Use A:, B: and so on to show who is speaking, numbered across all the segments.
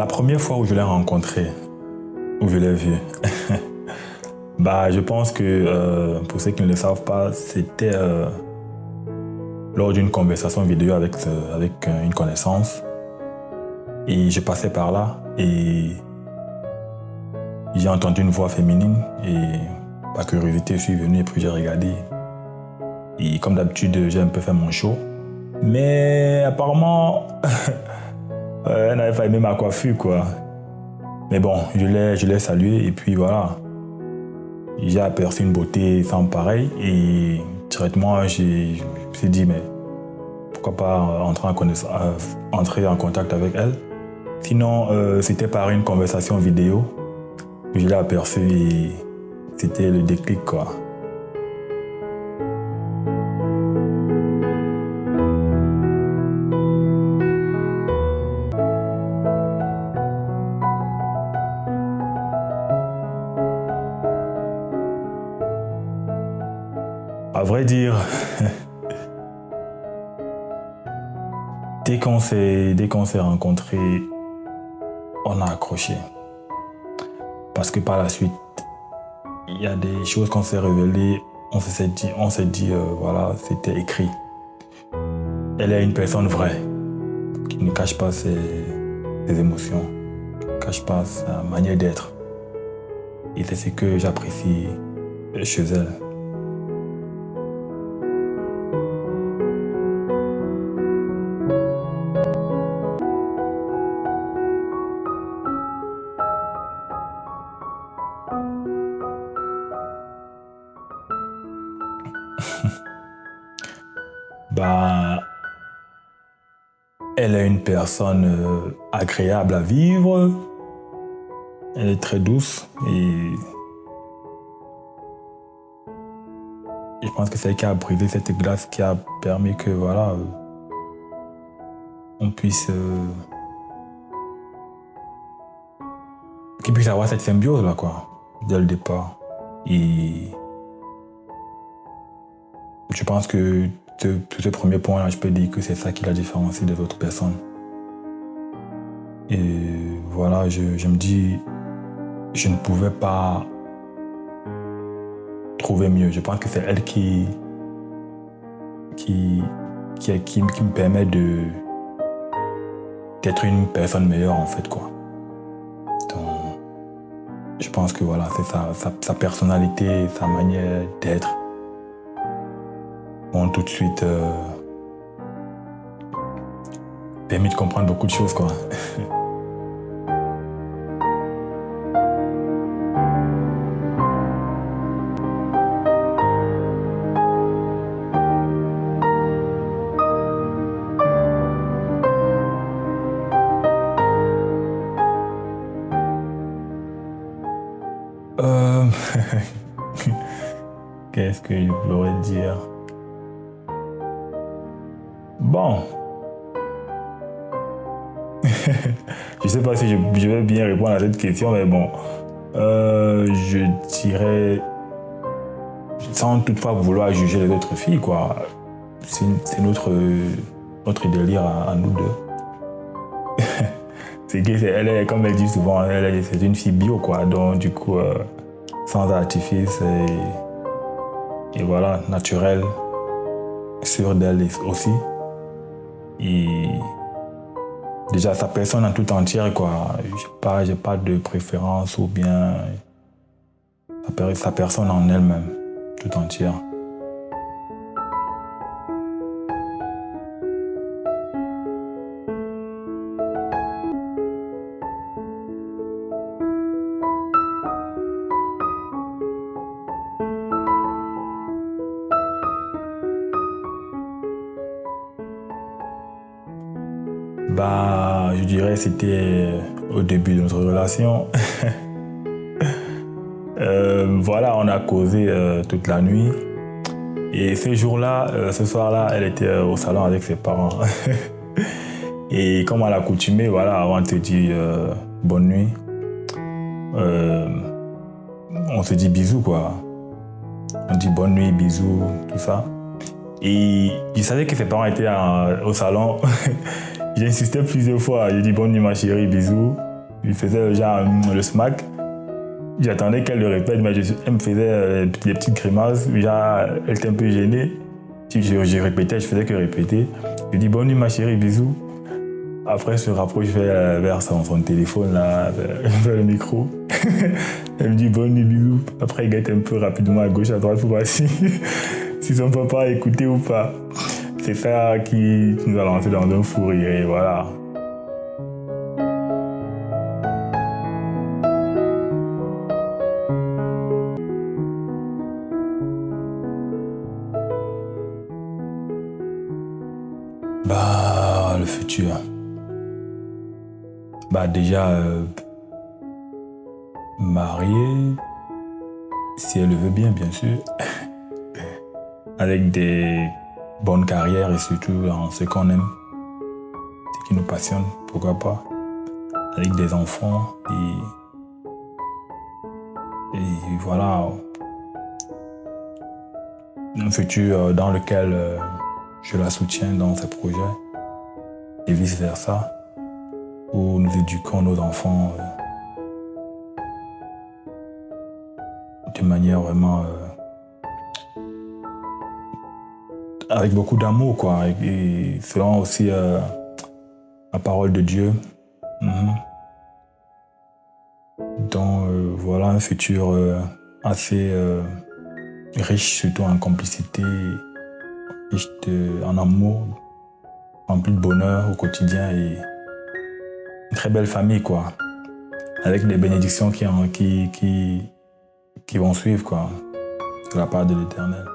A: La première fois où je l'ai rencontré, où je l'ai vu, je pense que pour ceux qui ne le savent pas, c'était lors d'une conversation vidéo avec une connaissance. Et je passais par là et j'ai entendu une voix féminine et par curiosité, je suis venu et puis j'ai regardé. Et comme d'habitude, j'ai un peu fait mon show. Mais apparemment, elle n'avait pas aimé ma coiffure, quoi. Mais bon, je l'ai salué et puis voilà. J'ai aperçu une beauté sans pareil et directement, je me suis dit, mais pourquoi pas entrer en contact avec elle. Sinon, c'était par une conversation vidéo. Je l'ai aperçu et c'était le déclic, quoi. À vrai dire, dès qu'on s'est rencontrés, on a accroché. Parce que par la suite, il y a des choses qu'on s'est révélées, on s'est dit, voilà, c'était écrit. Elle est une personne vraie, qui ne cache pas ses émotions, qui ne cache pas sa manière d'être. Et c'est ce que j'apprécie chez elle. Elle est une personne agréable à vivre. Elle est très douce et je pense que c'est elle qui a brisé cette glace qui a permis que voilà, on puisse qu'il puisse avoir cette symbiose là, quoi, dès le départ. Et je pense que tout ce premier point là, je peux dire que c'est ça qui la différencie des autres personnes. Et voilà, je me dis, je ne pouvais pas trouver mieux. Je pense que c'est elle qui me permet d'être une personne meilleure en fait, quoi. Donc, je pense que voilà, c'est sa personnalité, sa manière d'être ont tout de suite permis de comprendre beaucoup de choses, quoi. Qu'est-ce que je pourrais dire? Bon. Je ne sais pas si je vais bien répondre à cette question, mais bon. Je dirais, sans toutefois vouloir juger les autres filles, quoi. C'est notre délire à nous deux. Elle est, comme elle dit souvent, c'est une fille bio, quoi. Donc, du coup, sans artifice et voilà, naturel, sûre d'elle aussi. Et déjà, sa personne en tout entière, quoi. J'ai pas de préférence ou bien sa personne en elle-même, tout entière. Je dirais que c'était au début de notre relation. Voilà, on a causé toute la nuit. Et ce soir-là, elle était au salon avec ses parents. Et comme à l'accoutumée, voilà, avant de te dire bonne nuit, on se dit bisous, quoi. On dit bonne nuit, bisous, tout ça. Et je savais que ses parents étaient au salon. J'ai insisté plusieurs fois. J'ai dit bonne nuit ma chérie, bisous. il faisait genre le smack. J'attendais qu'elle le répète, mais elle me faisait des petites grimaces. Genre, elle était un peu gênée. Je répétais, je faisais que répéter. Je dis bonne nuit ma chérie, bisous. Après, elle se rapproche vers son téléphone, là, vers le micro. Elle me dit bonne nuit, bisous. Après, elle guette un peu rapidement à gauche, à droite pour voir si son papa a écouté ou pas. C'est ça qui nous a lancé dans un fou rire, et voilà. Bah, le futur. Bah, déjà, marié, si elle le veut bien, bien sûr. Avec des bonnes carrières et surtout en ce qu'on aime, ce qui nous passionne, pourquoi pas. Avec des enfants et voilà. Un futur dans lequel je la soutiens dans ses projets et vice-versa, où nous éduquons nos enfants de manière vraiment avec beaucoup d'amour, quoi, et selon aussi la parole de Dieu. Donc voilà un futur assez riche, surtout en complicité, riche en amour, rempli de bonheur au quotidien et une très belle famille, quoi, avec des bénédictions qui vont suivre, quoi, de la part de l'Éternel.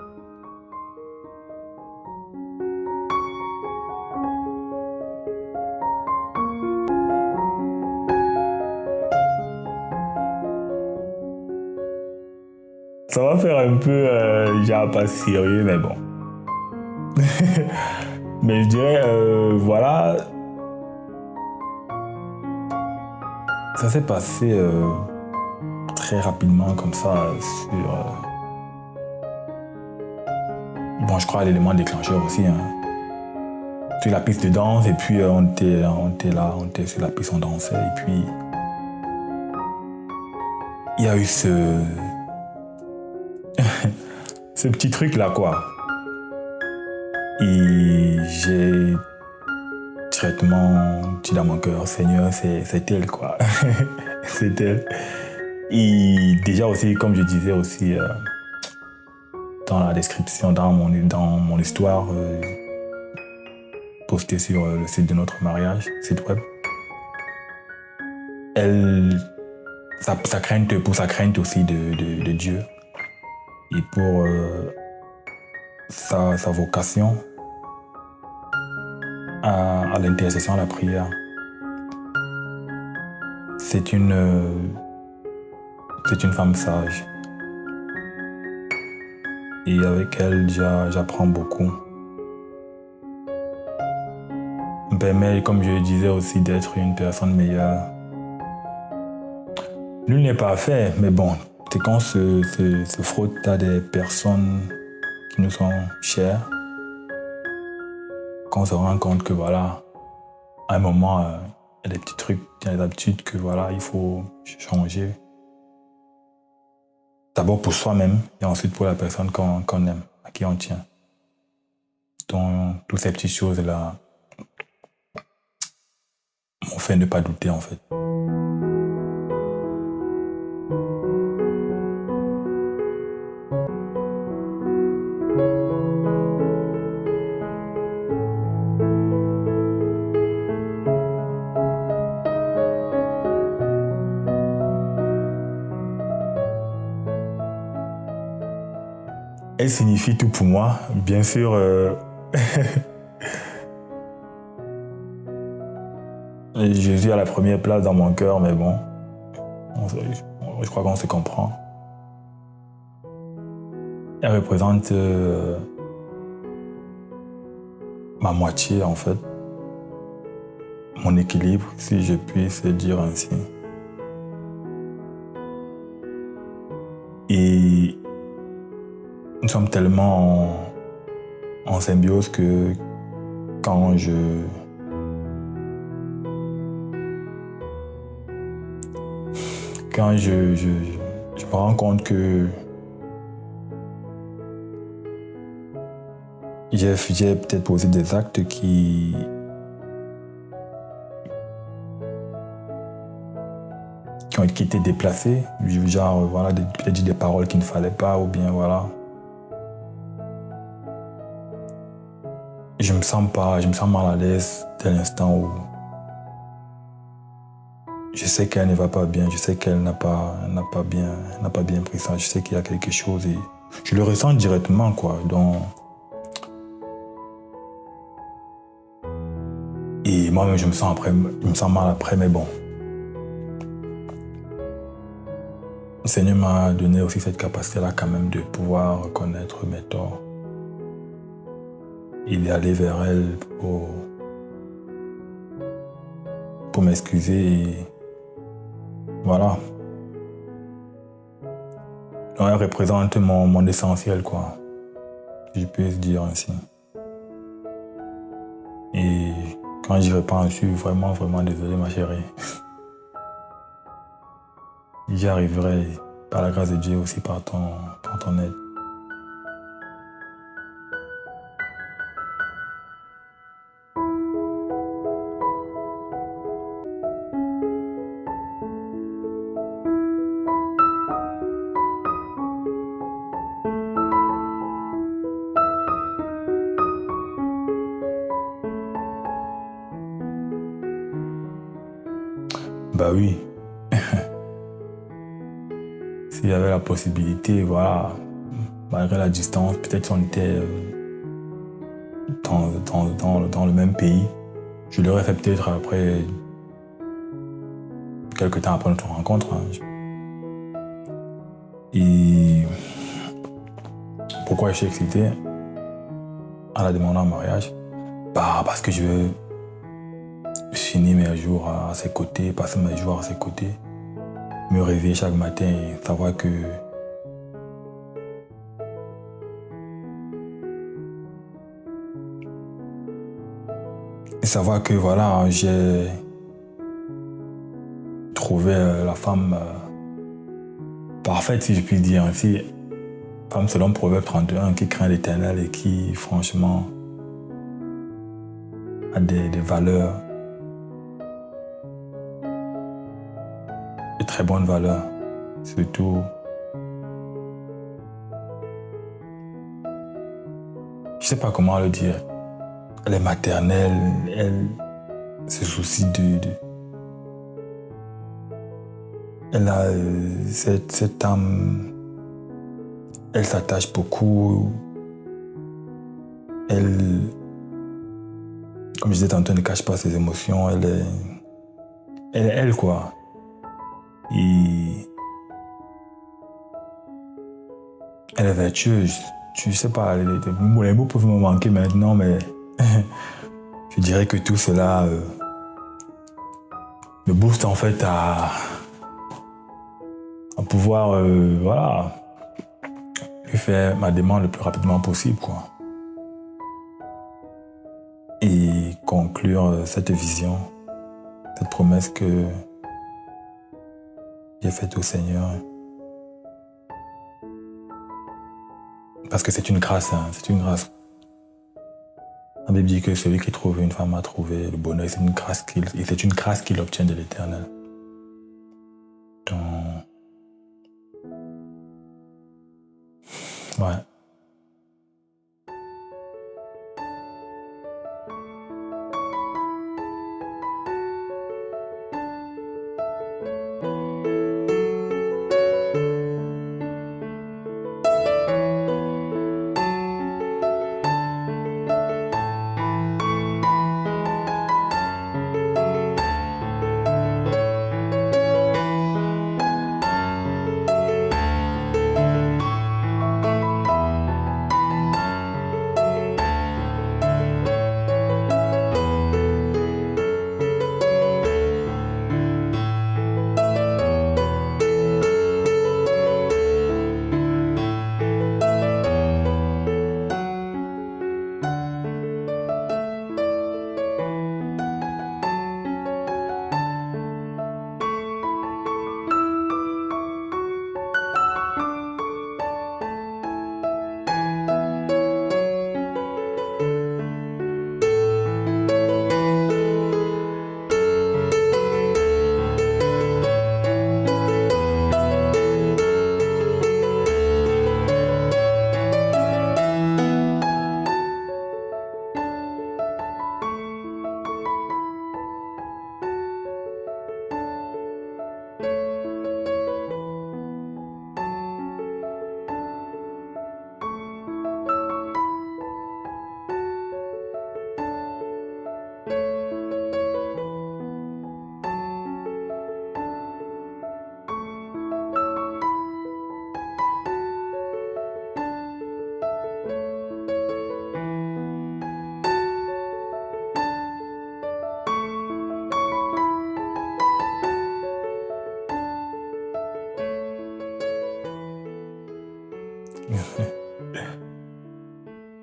A: Ça va faire un peu genre pas sérieux, mais bon. Mais je dirais, voilà, ça s'est passé très rapidement comme ça sur... bon, je crois l'élément déclencheur aussi, hein. Sur la piste de danse, et puis on était là, on était sur la piste, on dansait, et puis il y a eu ce petit truc là, quoi. Et j'ai directement dit dans mon cœur, Seigneur, c'est elle, quoi. C'est elle. Et déjà aussi, comme je disais aussi dans la description, dans mon histoire postée sur le site de notre mariage, site web, sa crainte aussi de Dieu et pour sa vocation à l'intercession, à la prière. C'est une femme sage. Et avec elle, j'apprends beaucoup. Me permet, comme je le disais aussi, d'être une personne meilleure. Nul n'est parfait, mais bon, c'est quand on se frotte à des personnes qui nous sont chères, qu'on se rend compte que voilà, à un moment, il y a des petits trucs, il y a des habitudes que voilà, il faut changer. D'abord pour soi-même et ensuite pour la personne qu'on aime, à qui on tient. Donc, toutes ces petites choses-là m'ont fait ne pas douter, en fait. Elle signifie tout pour moi, bien sûr. Jésus à la première place dans mon cœur, mais bon, je crois qu'on se comprend. Elle représente ma moitié, en fait, mon équilibre, si je puis se dire ainsi. Et nous sommes tellement en symbiose que quand quand je me rends compte que j'ai peut-être posé des actes qui ont été déplacés, genre voilà, peut-être dit des paroles qu'il ne fallait pas, ou bien voilà. Je me sens mal à l'aise dès l'instant où je sais qu'elle ne va pas bien, je sais qu'elle n'a pas bien pris ça, je sais qu'il y a quelque chose et je le ressens directement, quoi. Donc, et moi-même, je me sens mal après, mais bon. Le Seigneur m'a donné aussi cette capacité-là quand même de pouvoir reconnaître mes torts. Il est allé vers elle pour m'excuser et voilà. Donc, elle représente mon essentiel, quoi. Si je peux dire ainsi. Et quand j'y repense, je suis vraiment désolé, ma chérie. J'y arriverai par la grâce de Dieu aussi par ton aide. Bah oui. S'il y avait la possibilité, voilà, malgré la distance, peut-être si on était dans le même pays, je l'aurais fait peut-être après, quelques temps après notre rencontre. Et pourquoi je suis excité en la demandant en mariage? Bah, parce que je veux finir mes jours à ses côtés, passer mes jours à ses côtés, me réveiller chaque matin et savoir que voilà, j'ai trouvé la femme parfaite, si je puis dire ainsi. Femme selon Proverbe 31, qui craint l'Éternel et qui, franchement, a des valeurs, de très bonnes valeurs. Surtout, je sais pas comment le dire. Elle est maternelle, elle se soucie elle a cette âme, elle s'attache beaucoup, elle, comme je disais tantôt, ne cache pas ses émotions, elle est elle, quoi. Et elle est vertueuse. Je sais pas, les mots peuvent me manquer maintenant, mais je dirais que tout cela me booste en fait à pouvoir, voilà, lui faire ma demande le plus rapidement possible, quoi. Et conclure cette vision, cette promesse que j'ai faite au Seigneur. Parce que c'est une grâce, hein, c'est une grâce. La Bible dit que celui qui trouve une femme a trouvé le bonheur, c'est une grâce qu'il obtient de l'Éternel. Donc, ouais.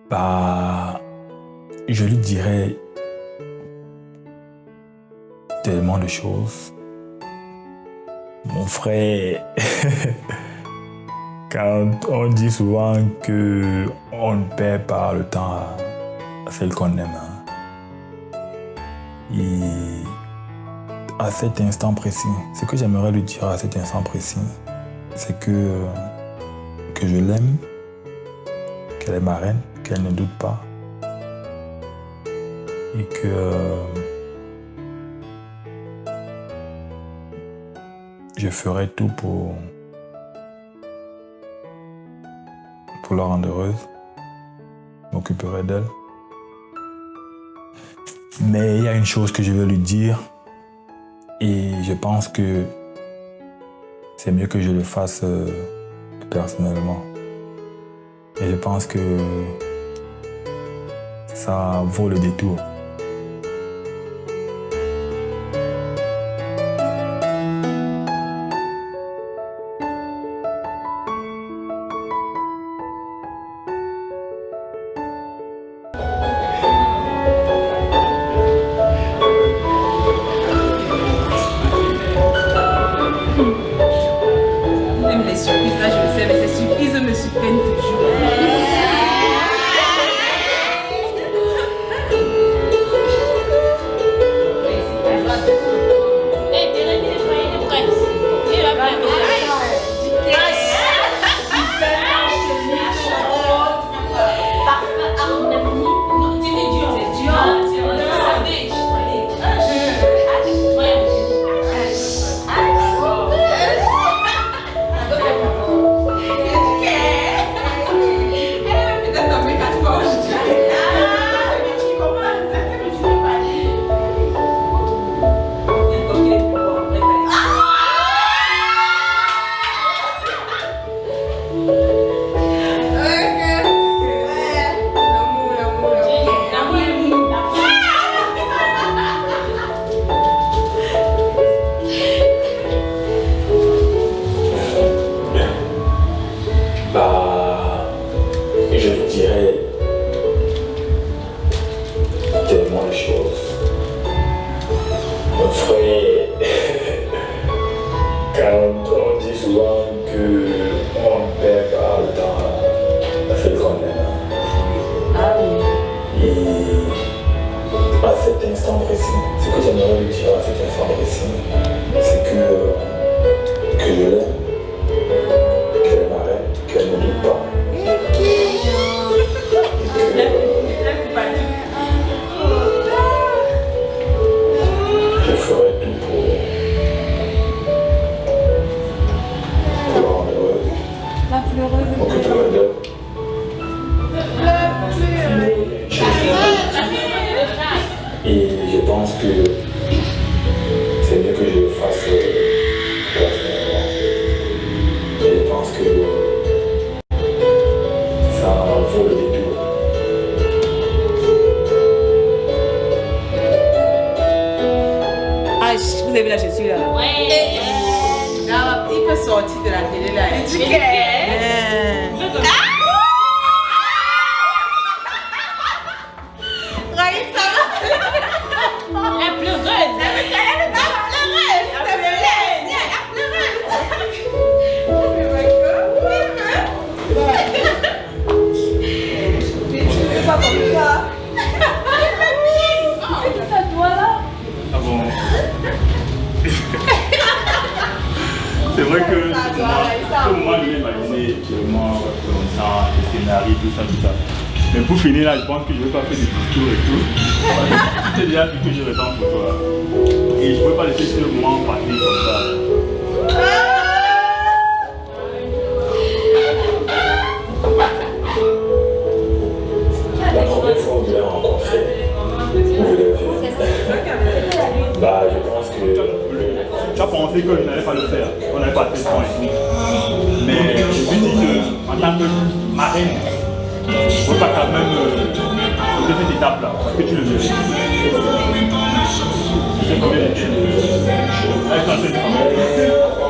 A: Bah, je lui dirais tellement de choses. Mon frère, quand on dit souvent que on ne perd pas le temps à celle qu'on aime, et à cet instant précis, ce que j'aimerais lui dire à cet instant précis, c'est que je l'aime, qu'elle est ma reine, qu'elle ne doute pas, et que je ferai tout pour la rendre heureuse, m'occuperai d'elle. Mais il y a une chose que je veux lui dire, et je pense que c'est mieux que je le fasse personnellement. Et je pense que ça vaut le détour.
B: Vous avez vu là, je suis là.
C: Ouais.
B: Il peut sortir de la télé là.
C: La pleureuse.
B: Pas comme ça.
C: Ça toi là.
A: Ah bon. C'est vrai que ce moment de l'imaginer actuellement, connaissant les scénarios, tout ça. Mais pour finir là, je pense que je ne vais pas faire des discours et tout. C'est déjà ce que je ressens pour toi. Et je ne peux pas laisser ce moment passer comme ça. La première fois où je l'ai rencontré, bah, je pense que tu as pensé que je n'allais pas le faire, qu'on n'avait pas fait de temps et tout. Mais je lui dis qu'en tant que marraine, il ne faut pas quand même sauter cette étape-là, parce que tu le mérites. Je sais combien de temps.